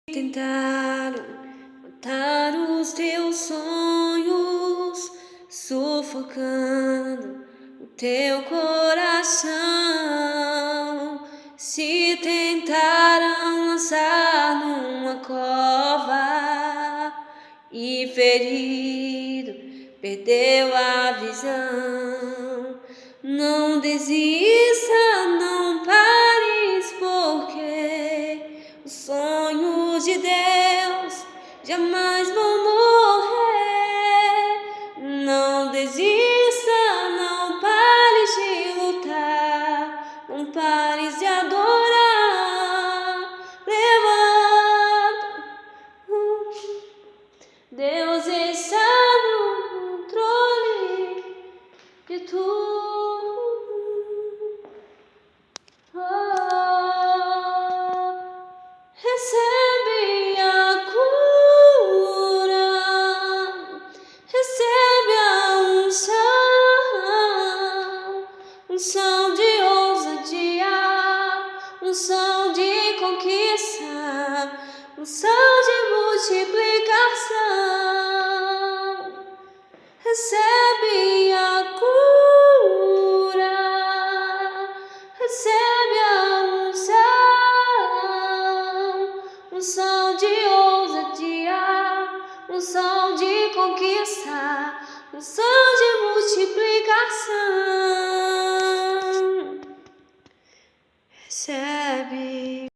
Tentaram matar os teus sonhos, sufocando o teu coração. Se tentaram lançar numa cova e ferido perdeu a visão, não desista, não pares, porque os sonhos de Deus jamais vão morrer. Não desista, não pares de lutar, não pares de adorar. Levanta, Deus está no controle de tudo. Recebe a cura, recebe a unção de ousadia, unção de conquista, unção de multiplicação. Recebe a cura, recebe a unção de ousadia, unção de conquista, unção de multiplicação. Recebe.